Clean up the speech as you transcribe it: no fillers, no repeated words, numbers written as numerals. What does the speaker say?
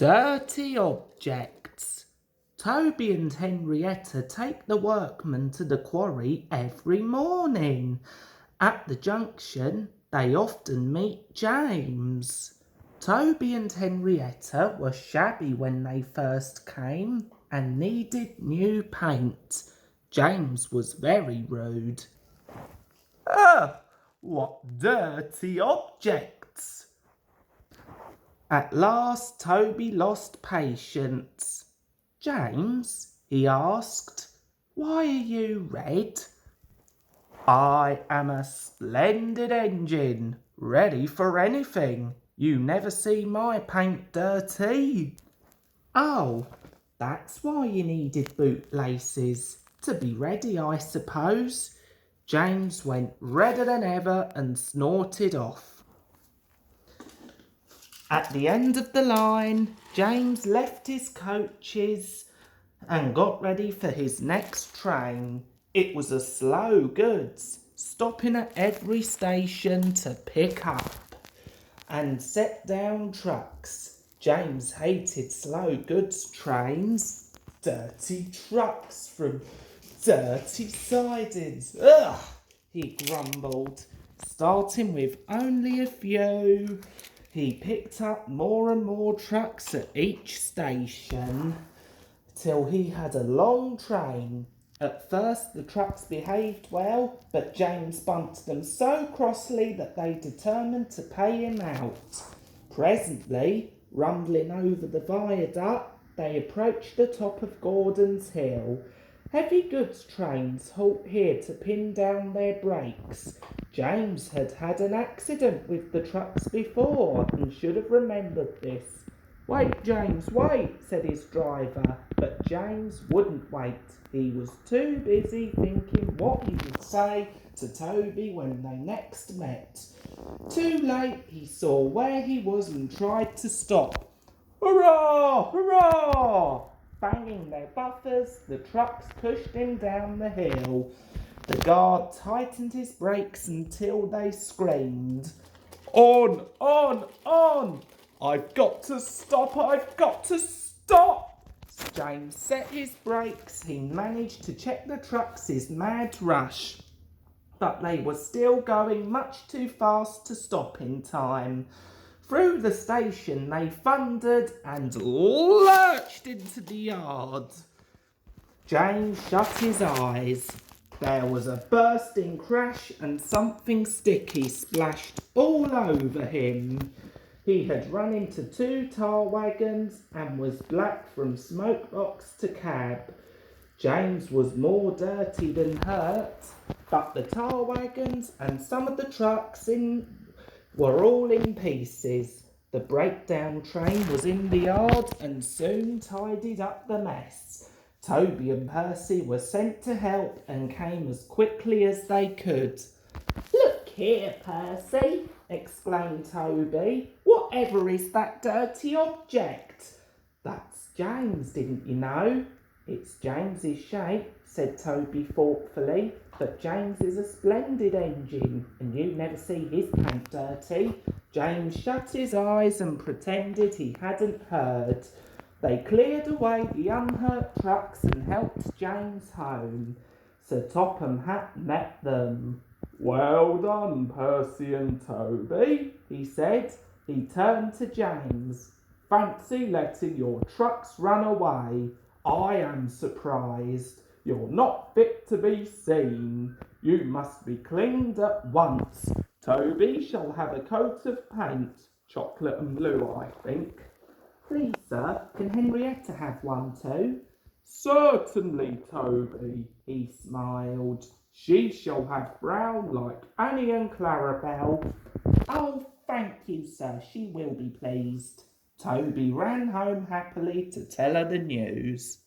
Dirty objects. Toby and Henrietta take the workmen to the quarry every morning. At the junction, they often meet James. Toby and Henrietta were shabby when they first came and needed new paint. James was very rude. What dirty objects! At last Toby lost patience. James, he asked, why are you red? I am a splendid engine, ready for anything. You never see my paint dirty. Oh, that's why you needed bootlaces. To be ready, I suppose. James went redder than ever and snorted off. At the end of the line, James left his coaches and got ready for his next train. It was a slow goods, stopping at every station to pick up and set down trucks. James hated slow goods trains. Dirty trucks from dirty sidings. Ugh, he grumbled, starting with only a few. He picked up more and more trucks at each station till he had a long train. At first the trucks behaved well, but James bumped them so crossly that they determined to pay him out. Presently, rumbling over the viaduct, they approached the top of Gordon's Hill. Heavy goods trains halt here to pin down their brakes. James had had an accident with the trucks before and should have remembered this. Wait, James, wait, said his driver, but James wouldn't wait. He was too busy thinking what he would say to Toby when they next met. Too late, he saw where he was and tried to stop. Hurrah! Hurrah! Banging their buffers, the trucks pushed him down the hill. The guard tightened his brakes until they screamed. On, on, on! I've got to stop, I've got to stop! James set his brakes. He managed to check the trucks' mad rush, but they were still going much too fast to stop in time. Through the station they thundered and lurched into the yard. James shut his eyes. There was a bursting crash and something sticky splashed all over him. He had run into 2 tar wagons and was black from smoke box to cab. James was more dirty than hurt, but the tar wagons and some of the trucks were all in pieces. The breakdown train was in the yard and soon tidied up the mess. Toby and Percy were sent to help and came as quickly as they could. Look here, Percy, exclaimed Toby. Whatever is that dirty object? That's James, didn't you know? It's James's shape, said Toby thoughtfully, but James is a splendid engine, and you never see his paint dirty. James shut his eyes and pretended he hadn't heard. They cleared away the unhurt trucks and helped James home. Sir Topham Hatt met them. Well done, Percy and Toby, he said. He turned to James. Fancy letting your trucks run away. I am surprised. You're not fit to be seen. You must be cleaned at once. Toby shall have a coat of paint, chocolate and blue, I think. Please, sir, can Henrietta have one too? Certainly, Toby, he smiled. She shall have brown like Annie and Clarabelle. Oh, thank you, sir, she will be pleased. Toby ran home happily to tell her the news.